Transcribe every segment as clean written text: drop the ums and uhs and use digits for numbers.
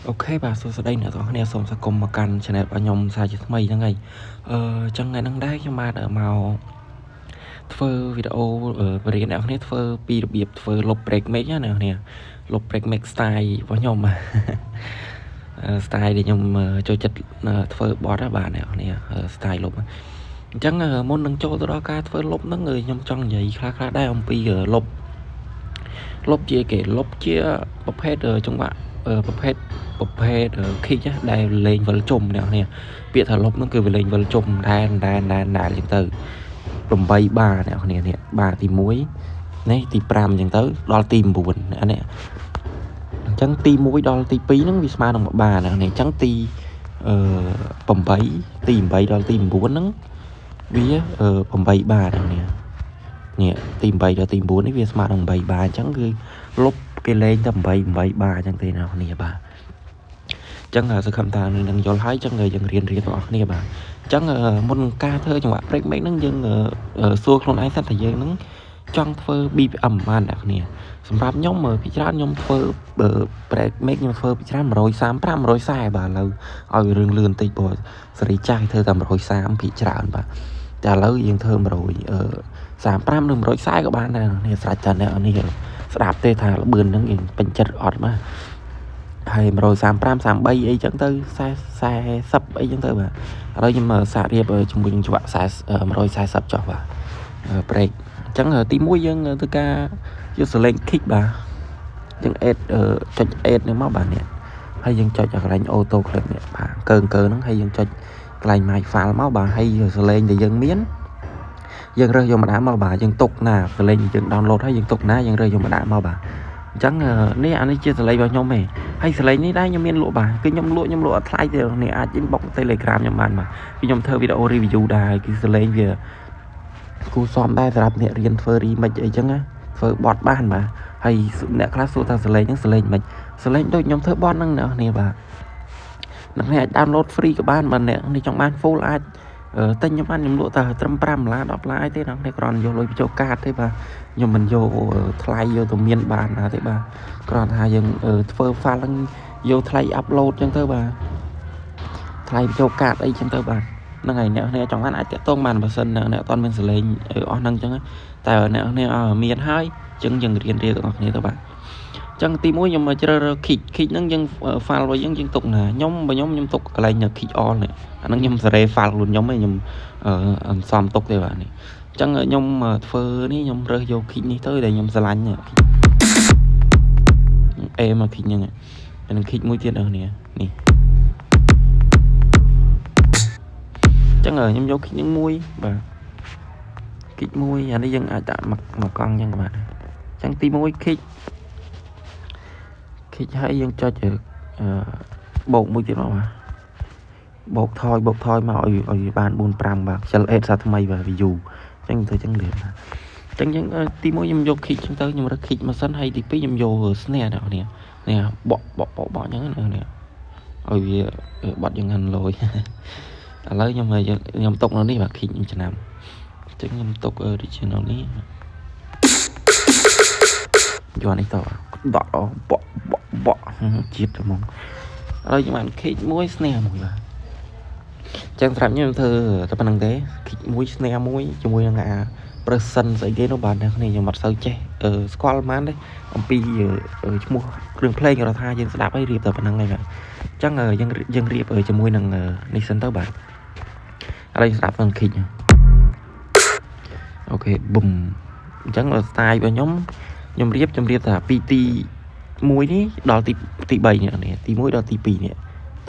Ok bà số đây nữa tụi này xong sẽ cùng một căn channel bà nhom xài chữ màyហ្នឹងហើយចឹងថ្ងៃហ្នឹងដែរខ្ញុំបានមកធ្វើវីដេអូបរិញ្ញាអ្នកគ្នាធ្វើពីរបៀបធ្វើលុប break mix ណាអ្នកគ្នាលុប break mix style របស់ខ្ញុំ style ដែលខ្ញុំចូលចិត្តធ្វើបត់ណាបាទអ្នកគ្នា style លុបអញ្ចឹងមុននឹងចូលទៅដល់ការធ្វើលុបហ្នឹងខ្ញុំចង់និយាយខ្លះៗដែរអំពីលុបជាគេលុបជាប្រភេទចង្វាក់ប្រភេទkick ដែលលេងវិលជុំអ្នកគ្នាពាក្យថាលុបហ្នឹងគឺវាលេងវិលជុំដែរអញ្ចឹងទៅ8បារអ្នកគ្នានេះបារទី1នេះទី5អញ្ចឹងទៅដល់ទី9នេះអញ្ចឹងទី1ដល់ទី2ហ្នឹងវាស្មើនឹង1បារអ្នកនេះអញ្ចឹងទី8ទី8ដល់ទី9ហ្នឹងវា8បារអ្នកនេះនេះទី8ដល់ទី9នេះវាស្មើនឹង8បារអញ្ចឹងគឺលុបគេលេងតែ8បារអញ្ចឹងទេអ្នកនេះបាទចឹងសង្ឃឹមថានឹងយល់ហើយចឹងយើងរៀនបងប្អូនគ្នាបាទចឹងមុនការធ្វើចង្វាក់ break mix ហ្នឹងយើងសួរខ្លួនឯងសិនថាយើងហ្នឹងចង់ធ្វើ BPM បានអ្នកគ្នាសម្រាប់ខ្ញុំពីច្រើនខ្ញុំធ្វើ break mix ខ្ញុំធ្វើពីច្រើន135 140បាទឥឡូវឲ្យរឿងលឿនតិចព្រោះសេរីចាស់ធ្វើតែ130ពីច្រើនបាទតែឥឡូវយើងធ្វើ135និង140ក៏បានដែរនេះស្រេចតែអ្នកនេះស្ដាប់ទេថាល្បឿនហ្នឹងយើងពេញចិត្តអត់បាទហើយ135 33អីចឹងទៅ40អីចឹងទៅបាទឥឡូវខ្ញុំសាករៀបជាមួយនឹងច្បាក់140ចុះបាទ break អញ្ចឹងទី1យើងធ្វើការយកសលេង kick បាទយើងចុច add នេះមកបាទនេះហើយយើងចុចកន្លែង auto clip នេះបាទកើហ្នឹងហើយយើងចុចកន្លែង my file មកបាទហើយសលេងដែលយើងមានយើងរើសយកម្ដងមកបាទយើងទុកណាសលេងយើង download ហើយយើងទុកណាយើងរើសយកម្ដងមកបាទអញ្ចឹងនេះអានេះជាសលេងរបស់ខ្ញុំឯងហើយសលេងនេះដែរខ្ញុំមានលក់បាទគឺខ្ញុំលក់អត់ថ្លៃទេនេះអាច inbox Telegram ខ្ញុំបានបាទខ្ញុំធ្វើវីដេអូ review ដែរគឺសលេងវាគូសមដែរសម្រាប់អ្នករៀនធ្វើ remix អីចឹងណាធ្វើបត់បានបាទហើយអ្នកខ្លះសួរថាសលេងហ្នឹងសលេងមិនសលេងដូចខ្ញុំធ្វើបត់ហ្នឹងអ្នកនេះបាទអ្នកនេះអាច download free ក៏បានបាទអ្នកនេះចង់បាន full អាចតែខ្ញុំបានខ្ញុំលក់តែត្រឹម$5 $10ទេអ្នកនេះគ្រាន់យកលុយបញ្ចូលកាតទេបាទខ្ញុំមិនយកថ្លៃយកទៅមានបានណាទេបាទគ្រាន់ថាយើងធ្វើ file ហ្នឹងយកថ្លៃ upload ចឹងទៅបាទថ្លៃបញ្ចូលកាតអីចឹងទៅបាទហ្នឹងហើយអ្នកនេះចង់បានអាចតាក់ទងបានបើសិនអ្នកអត់មានសលេងអស់ហ្នឹងចឹងតែអ្នកនេះមានហើយចឹងយើងរៀនទាំងអស់គ្នាទៅបាទចឹងទី1ខ្ញុំជ្រើសរើស kick ហ្នឹងយើង file របស់យើងទុកណាខ្ញុំទុកកន្លែង kick all នេះអាហ្នឹងខ្ញុំសេរី file ខ្លួនខ្ញុំឯងខ្ញុំអន្សំទុកទេបាទនេះអញ្ចឹងខ្ញុំធ្វើនេះខ្ញុំរើសយក kick នេះទៅដែលខ្ញុំស្រឡាញ់អេមក kick ហ្នឹងហើយនឹង kick មួយទៀតនេះនេះអញ្ចឹងខ្ញុំយក kick ហ្នឹងមួយបាទ kick មួយអានេះយើងអាចដាក់មកកង់អញ្ចឹងបាទអញ្ចឹងទី1 kick ហើយយើងចុចបូកមួយទៀតមកបាទបូកថយមកឲ្យបាន4 5បាទខ្ជិល add សារថ្មីបាទ view អញ្ចឹងធ្វើអញ្ចឹងលឿនបាទអញ្ចឹងទី1ខ្ញុំយក kick អញ្ចឹងទៅខ្ញុំរើស kick មកសិនហើយទី2ខ្ញុំយក snare អ្នកនេះបកអញ្ចឹងណានេះឲ្យវាបត់យ៉ាងហ្នឹងលយឥឡូវខ្ញុំទុកនៅនេះបាទ kick ខ្ញុំឆ្នាំអញ្ចឹងខ្ញុំទុក original នេះយកនេះទៅដកបកជាតិហ្មងឥឡូវខ្ញុំបាន kick មួយ snare មួយបាទចឹងសម្រាប់ខ្ញុំធ្វើតែប៉ុណ្្នឹងទេ kick មួយ snare មួយជាមួយនឹងperson ស្អីគេនោះបាទអ្នកនេះខ្ញុំអត់សូវចេះស្គាល់ប៉ុន្មានទេអំពីឈ្មោះគ្រឿងភ្លេងគាត់ថាយើងស្ដាប់ហើយរៀបតែប៉ុណ្្នឹងហើយបាទអញ្ចឹងយើងរៀបជាមួយនឹងនេះសិនទៅបាទឥឡូវស្ដាប់នឹង kick អូខេប៊ុំអញ្ចឹង style របស់ខ្ញុំរៀបថាពីទី1នេះដល់ទី3នេះទី1ដល់ទី2នេះ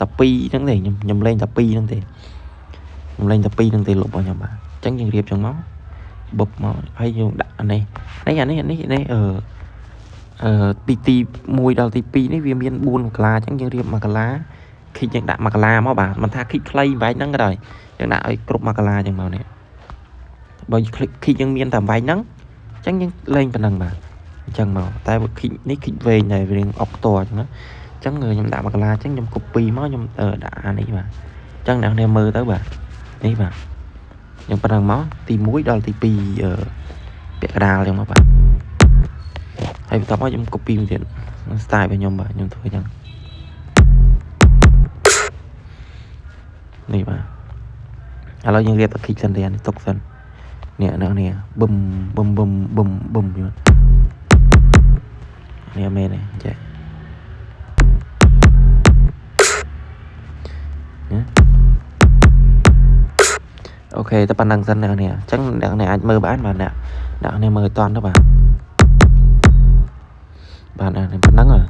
តែ2ហ្នឹងទេខ្ញុំលេងតែ2ហ្នឹងទេខ្ញុំលេងតែ2ហ្នឹងទេលុបរបស់ខ្ញុំបាទអញ្ចឹងយើងរៀបចឹងមកបុកមកហើយយើងដាក់នេះពីទី1ដល់ទី2នេះវាមាន4កាឡាអញ្ចឹងយើងរៀប1កាឡា kick យើងដាក់1កាឡាមកបាទមិនថា kick ខ្លីបែបហ្នឹងក៏ដោយយើងដាក់ឲ្យគ្រប់1កាឡាអញ្ចឹងមកនេះបើ kick យើងមានតែបែបហ្នឹងអញ្ចឹងយើងលេងប៉ុណ្្នឹងបាទអញ្ចឹងមកតែ kick នេះ kick វែងដែរវារៀងអុកតអញ្ចឹងណាអញ្ចឹងខ្ញុំដាក់1កាឡាអញ្ចឹងខ្ញុំ copy មកខ្ញុំដាក់អានេះបាទអញ្ចឹងអ្នកនេះមើលទៅបាទនេះបាទខ្ញុំប៉ុណ្្នឹងមកទី1ដល់ទី2ពាក់កណ្ដាលអញ្ចឹងមកបាទហើយបន្ទាប់មកខ្ញុំ copy មួយទៀត style របស់ខ្ញុំបាទខ្ញុំធ្វើអញ្ចឹង នេះបាទឥឡូវយើងរៀបតែ kick សិនទេនេះទុកសិននេះនេះប៊ឹមប៊ឹមប៊ឹមប៊ឹមប៊ឹមនេះមែនទេចេះអូខេតែប៉ុណ្្នឹងសិនអ្នកនេះអញ្ចឹងអ្នកនេះអាចមើលបានបាទអ្នកនេះមើលតន់ទៅបាទនេះប៉ុណ្្នឹងអញ្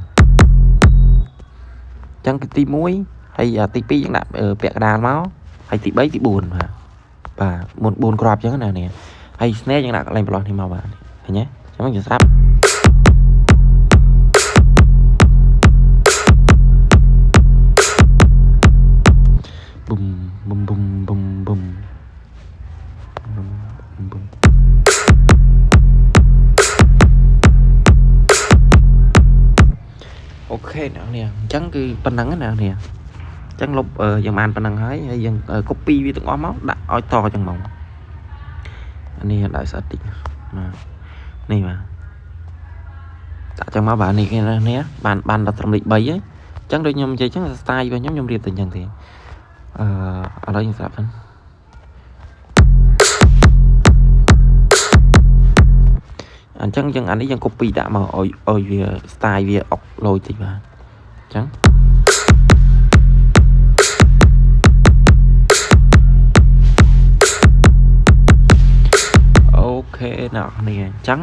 ចឹងទី1ហើយទី2យើងដាក់ពាក់កណ្ដាលមកហើយទី3ទី4បាទ4គ្រាប់អញ្ចឹងណានេះហើយ snare យើងដាក់កន្លែងប្រឡោះនេះមកបាទឃើញទេអញ្ចឹងយើងស្រាប់ប៊ុំប៊ុំប៊ុំប៊ុំប៊ុំអូខេអ្នកនេះអញ្ចឹងគឺប៉ុណ្ណឹងណានេះអញ្ចឹងលុបយើងបានប៉ុណ្ណឹងហើយយើង copy វាទាំងអស់មកដាក់ឲ្យតអញ្ចឹងមកនេះដាក់ស្អិតតិចនេះបាទដាក់ចឹងមកបាទនេះបានដល់ត្រឹមលេខ3ហើយអញ្ចឹងដូចខ្ញុំនិយាយអញ្ចឹង style របស់ខ្ញុំរៀបទៅអញ្ចឹងទេឥឡូវយើងស្រាប់សិនអញ្ចឹងយើងអានេះយើង copy ដាក់មកឲ្យវា style វាអុកលយតិចបាទអញ្ចឹងអូខេអ្នកនេះអញ្ចឹង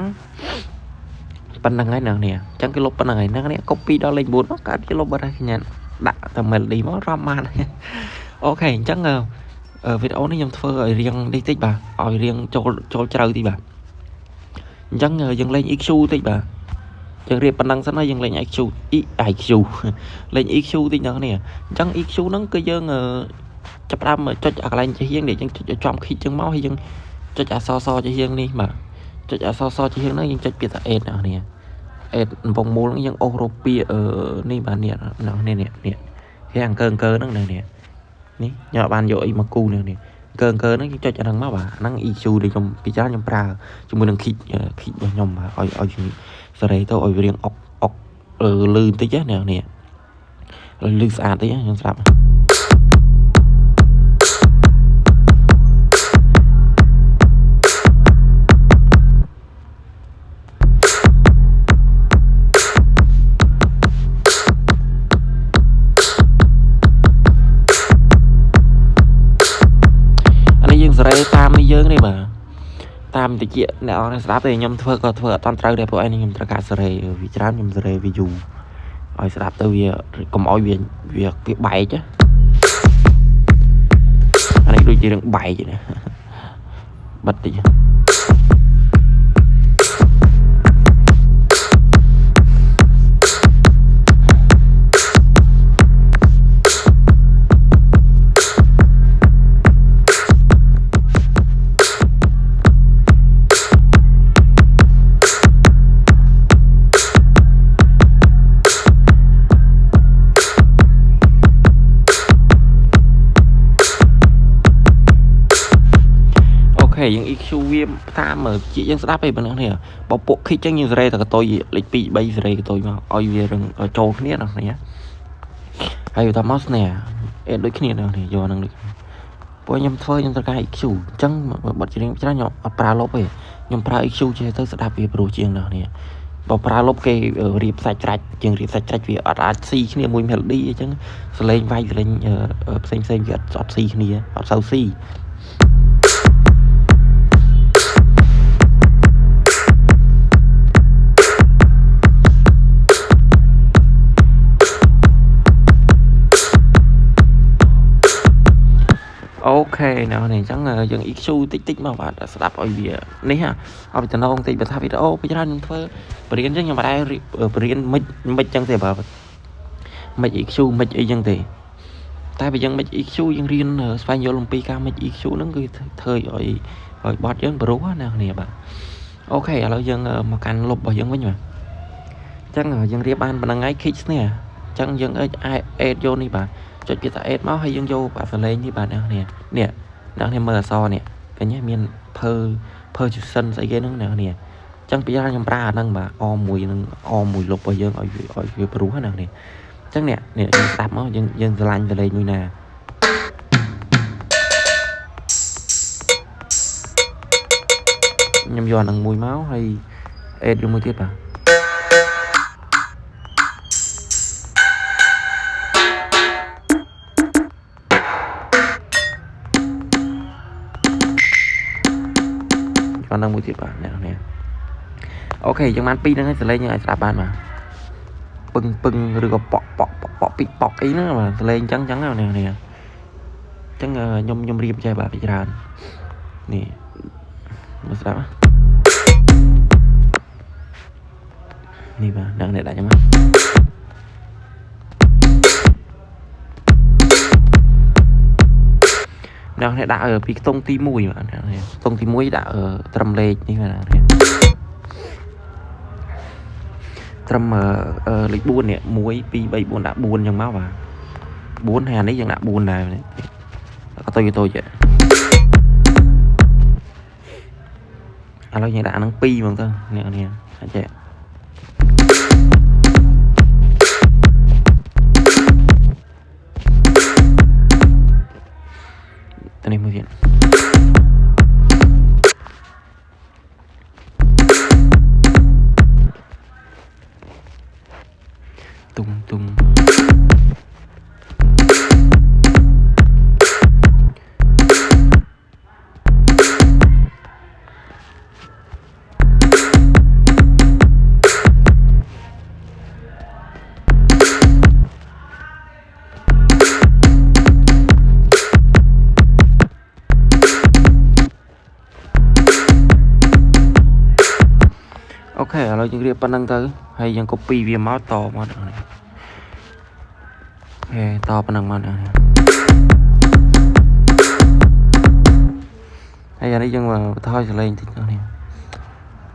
ប៉ុណ្្នឹងហើយអ្នកនេះអញ្ចឹងគេលុបប៉ុណ្្នឹងហើយអ្នកនេះ copy ដល់លេខ4មកកើតគេលុបបាត់ហើយខ្ញុំដាក់តែ melody មករំបានអូខេអញ្ចឹងវីដេអូនេះខ្ញុំធ្វើឲ្យរៀងនេះតិចបាទឲ្យរៀងចូលជ្រៅតិចបាទអញ្ចឹងយើងលេង EQ តិចបាទយើងរៀបប៉ុណ្ណឹងសិនហើយយើងលេង IQ លេង EQ តិចហ្នឹងនេះអញ្ចឹង EQ ហ្នឹងគឺយើងចាប់ផ្ដើមចុចអាកន្លែងជាហៀងនេះយើងចុចចំ key ចឹងមកហើយយើងចុចអក្សរជាហៀងនេះបាទចុចអក្សរជាហៀងហ្នឹងយើងចុចពាក្យថា add ហ្នឹងនេះ add កំប៉ុងមូលហ្នឹងយើងអូសរកពាក្យនេះបាទនេះគេអង្គើហ្នឹងនេះខ្ញុំបានយកអីមកគូនេះកើហ្នឹងចុចអាហ្នឹងមកបាទហ្នឹង EQ ដែលខ្ញុំពិចារណាខ្ញុំប្រើជាមួយនឹង kick របស់ខ្ញុំបាទឲ្យសេរីទៅឲ្យវារៀងអុកលឺបន្តិចណានេះលឺស្អាតតិចខ្ញុំស្រាប់សេរីតាមនេះយើងនេះបាទតាមតិចអ្នកអរស្ដាប់ទេខ្ញុំធ្វើអត់តាន់ត្រូវដែរព្រោះឯនេះខ្ញុំត្រូវការសេរីវាច្រើនខ្ញុំសេរីវាយូរឲ្យស្ដាប់ទៅវាកុំឲ្យវាបែកអានេះដូចជារឿងបែកណាបិទតិចយើង EQ វាតាមមើលជាយើងស្ដាប់ឯប៉ុណ្ណឹងនេះបើពួក kick ចឹងយើងសេរីតែកតុយលេខ2 3សេរីកតុយមកឲ្យវារឹងចូលគ្នាណាហើយតាមមក snare ដូចគ្នានេះយកហ្នឹងដូចព្រោះខ្ញុំធ្វើខ្ញុំត្រូវការ EQ អញ្ចឹងបទច្រៀងច្រើនខ្ញុំអត់ប្រើលុបទេខ្ញុំប្រើ EQ ចេះទៅស្ដាប់វាព្រោះជាងនេះបើប្រើលុបគេរៀបសាច់ច្រាច់ជាងរៀបសាច់ច្រាច់វាអត់អាចស៊ីគ្នាមួយ melody អញ្ចឹងសលេងវាយសលេងផ្សេងវាអត់ស៊ីគ្នាអត់សូវស៊ីអូខេណានេះអញ្ចឹងយើង EQ តិចមកបាទស្ដាប់ឲ្យវានេះឲ្យវាតំណងតិចបើថាវីដេអូពីច្រើនខ្ញុំធ្វើបរៀនអញ្ចឹងខ្ញុំមិនដែលបរៀនមិនអញ្ចឹងទេបាទមិន EQ មិនអីអញ្ចឹងទេតែបើយើងមិន EQ យើងរៀនស្វែងយល់អំពីការមិន EQ ហ្នឹងគឺធ្វើឲ្យបត់យើងប្រុសណាគ្នាបាទអូខេឥឡូវយើងមកកាន់លុបរបស់យើងវិញបាទអញ្ចឹងយើងរៀបបានប៉ុណ្្នឹងហើយ kick snare អញ្ចឹងយើងadd យកនេះបាទចុចពាក្យថា add មកហើយយើងយកអាសលេងនេះបាទអ្នកនេះមើលអក្សរនេះឃើញមាន percussion ស្អីគេហ្នឹងអ្នកនេះអញ្ចឹងពីរខ្ញុំប្រើអាហ្នឹងបាទអមួយនឹងអមួយលុបរបស់យើងឲ្យវាព្រោះណានេះអញ្ចឹងនេះយើងស្ដាប់មកយើងស្រឡាញ់សលេងមួយណា nhầm giòn bằng mùi máu hay ed vô mùi tiếp à giòn bằng mùi tiếp à nè ok chẳng man pi nó sẽ lên như ai sẽ bàn mà pưng rồi có bọ bị bọ ý nữa mà lên trắng nào nè trắng nhom riêng chơi bà bị tràn nè mà sao nè bà đang để lại cho mắt đang để đã ở bị tông tí mùi mà tông tí muối đã ở trầm lê như vậy là trầm lịch buôn nè muối pi bảy buôn đã buôn trong máu và buôn hè đấy chẳng đã buôn này có tôi vậy alo nhà đã năng pi bằng thôi nè anh chị tên em mới viện tung ok rồi những việc năng tới hay những copy về máu to mà này ok to năng mà này hay là đi nhưng mà thôi sẽ lên thì này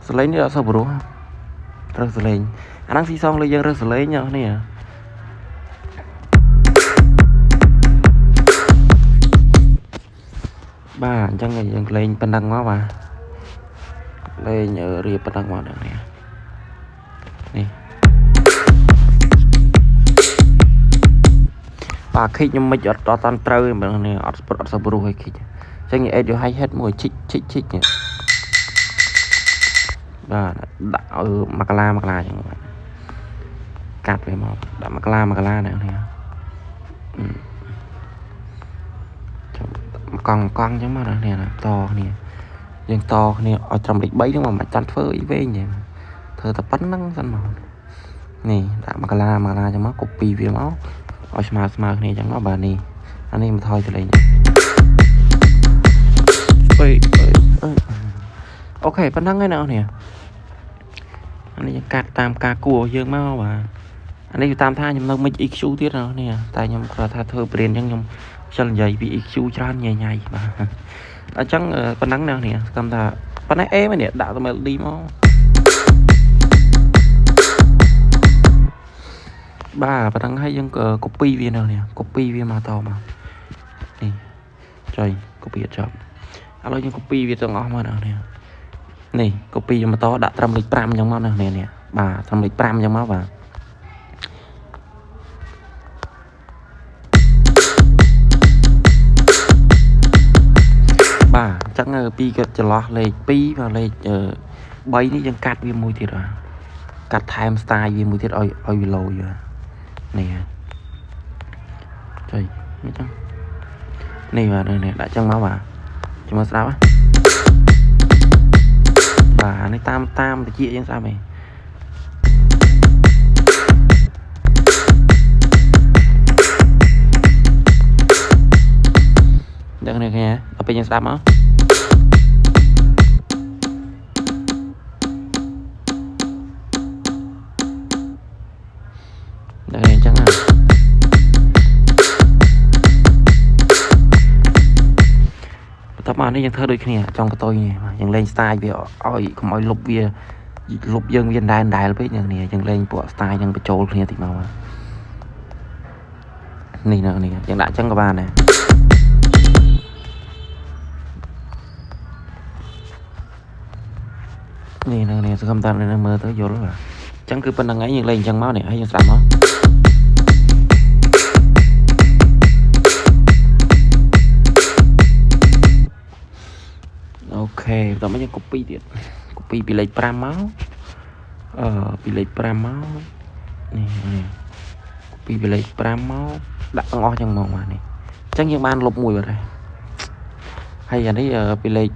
sẽ lấy nữa sao bro rất sẽ lên anh đang xí xong lấy dân rất sẽ lấy nhau này à ba chẳng ngày dân lên bên đăng máu mà lên nhờ riêng bên đăng máu này nè bà khi nhưng mà giọt đó tan trâu mà này ở sao bro hay khi chẳng nghe điều hay hết mùi chích nhỉ và đạo mặc la chẳng hạn cắt về màu đã mặc la này còn con chứ mà nè là to nè dân to nè ở trong lịch bấy nhưng mà chăn phơi về nhỉ thơ tập bắn nắng dân màu nè đã mặc la cho nó copy về máu ở smart này chẳng nó bà nè anh em thôi thì lấy ok bắn nắng cái nào nè anh ấy cắt tam ca cua dương máu mà anh ấy tam tha nhưng mà mình xu tiết nào nè tại nhầm tha thơ biển chẳng nhầm chân dày bị xu tràn nhảy mà ở chẳng con nắng nào nè cầm ta con này em nè đạo tao đi máu ba và đang hay dân copy viên nào nè copy viên mà to mà nè trời copy chậm alo những copy viên tao ngon mà nào nè nè copy mà to đã trăm lịch pram trong máu nào nè bà trăm lịch pram trong máu và bà chắc là pi cái chả lo lấy pi và lấy bay ní dân cắt viên mùi thiệt à cắt time style viên mùi thiệt oi lâu rồi nè trời biết không này và đây này đã chân máu bà chứ mà sao á bà này tam thì chia chứ sao mày đừng này kìa ở bên sao á đây này chẳng à tập mà nó thơ đôi khi nè trong cái tôi nè mà dần lên style vì oi không oi lục dân viên đài là biết nhận nè dần lên bộ style dần bị trôi nè thì màu nè nè dần đã chân của ba nè nè sẽ không tan nên mơ tới vô đó là chẳng cứ bên đằng ấy như lên chân máu này hay như sao đó ok tao mới copyទៀត copy ពីលេខ 5 មក ពីលេខ 5 មក នេះ copy ពីលេខ 5 មក ដាក់ទាំងអស់ចឹងមកបាទនេះ ចឹងយើងបានលុបមួយបាត់ហើយ ហើយអានេះពីលេខ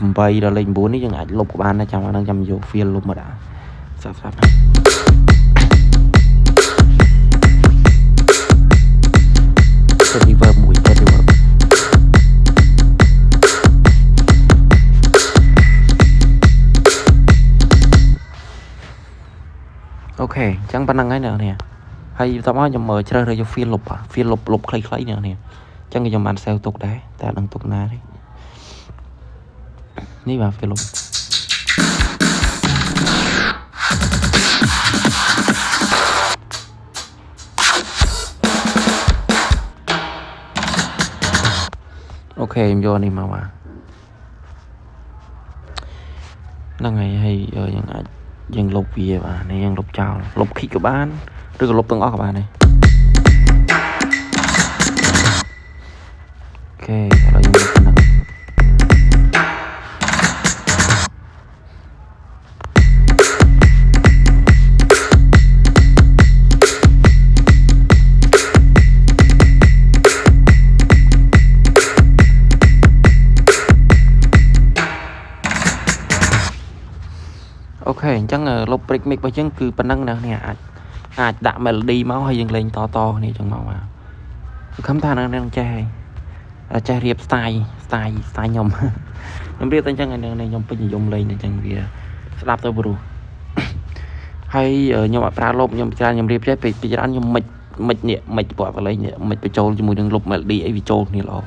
8 ដល់លេខ 9 នេះយើងអាចលុបបានដែរចាំអានឹងចាំយក file លុបមកដាក់ស្រាប់ៗ set reverb មួយ set reverb អូខេចឹងប៉ុណ្្នឹងហើយអ្នកនាងហើយតោះមកខ្ញុំជ្រើសរើសយក file លុប file លុបខ្លីៗអ្នកនាងចឹងខ្ញុំបាន save ទុកដែរតែអត់ដឹងទុកណាទេនេះបាទ file លុប អូខេខ្ញុំយកនេះមកបាទហ្នឹងហើយហើយយើងអាចយើងលុបវាបាទនេះយើងលុបចោលលុប kick ក៏បានឬក៏លុបទាំងអស់ក៏បានដែរអូខេឥឡូវយើងលុបហ្នឹងអូខេអញ្ចឹងលុប break mix របស់យើងគឺប៉ុណ្ណឹងណានេះអាចដាក់ melody មកហើយយើងលេងតគ្នាអញ្ចឹងមកបាទខំថានឹងចេះហើយចេះរៀប style ខ្ញុំខ្ញុំរៀបតែអញ្ចឹងហើយខ្ញុំពេញនិយមលេងអញ្ចឹងវាស្ដាប់ទៅព្រោះហើយខ្ញុំអត់ប្រើលុបខ្ញុំច្រើនខ្ញុំរៀបចេះពេលច្រើនខ្ញុំមិចនេះមិចពណ៌កលេងនេះមិចបញ្ចូលជាមួយនឹងលុប melody អីវាចូលគ្នាល្អ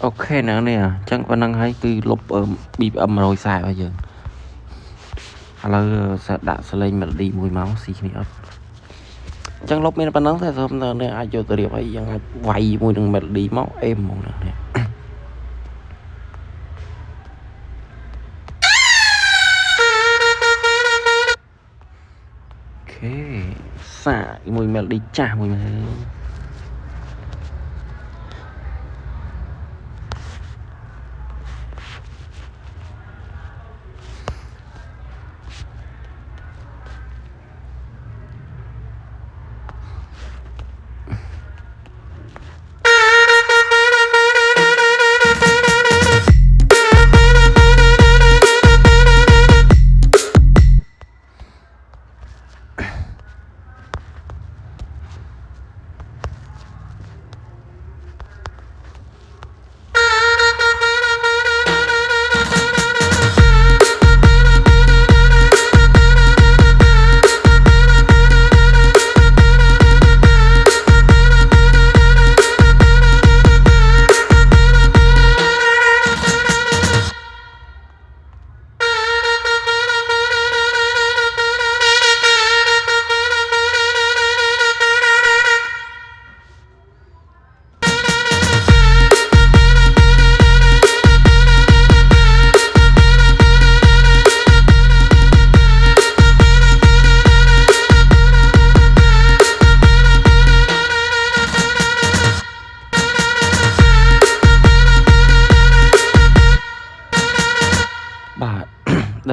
អូខេណានេះអញ្ចឹងប៉ុណ្ណឹងហើយគឺលុប BPM 140របស់យើងឥឡូវដាក់សលេង melody មួយមកស៊ីគ្នាអត់អញ្ចឹងលុបមានប៉ុណ្ណឹងតែសូមនៅអាចយកទៅរៀបហើយយើងអាចវាយមួយនឹង melody មកអេមហ្មងណានេះអូខេសាមួយ melody ចាស់មួយមើល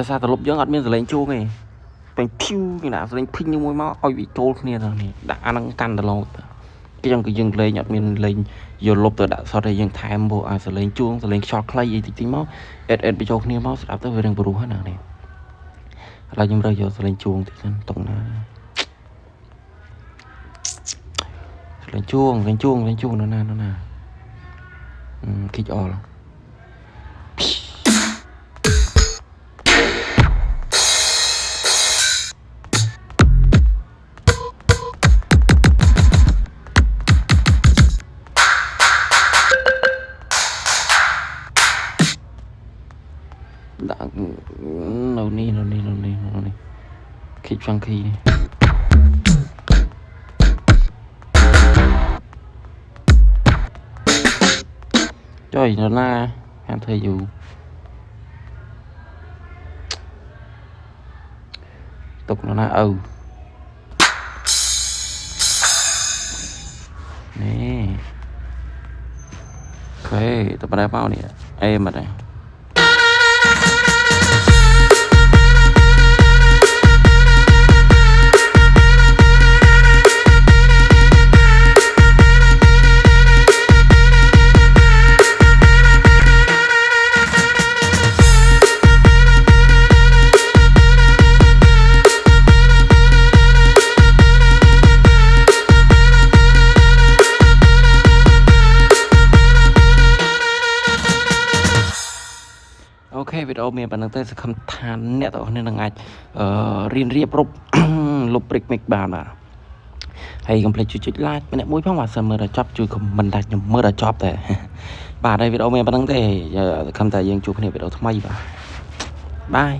ដោយសារតលុបយើងអត់មានសលេងជួងទេពេញភីវគេដាក់សលេងភីងមួយមកឲ្យវាចូលគ្នាទៅនេះដាក់អានឹងកាន់ដឡូតគេចឹងគឺយើងលេងអត់មានលេងយកលុបទៅដាក់សតឲ្យយើងថែមមកឲ្យសលេងជួងសលេងខ្យល់ខ្លីអីតិចមកអេតបញ្ចូលគ្នាមកស្ដាប់ទៅវារឿងព្រោះហ្នឹងនេះឥឡូវខ្ញុំរើសយកសលេងជួងតិចសិនតុកណាសលេងជួងនៅណាkick all នៅនេះគិចចង្ខីនេះចុយនៅណាហាំធ្វើយូរទុកនៅណាឪនេះអូខេតបដែរមកនេះអេមកដែរអូខេវីដេអូមានប៉ុណ្្នឹងទេសង្ឃឹមថាអ្នកទាំងអស់គ្នានឹងអាចរៀនរៀបរាប់លុបព្រិកមិចបានបាទហើយកុំភ្លេចជួយចុច like ម្នាក់មួយផងបាទសិនមើលដល់ចប់ជួយ comment ដែរខ្ញុំមើលដល់ចប់តែបាទហើយវីដេអូមានប៉ុណ្្នឹងទេសង្ឃឹមថាយើងជួបគ្នាវីដេអូថ្មីបាទបាយ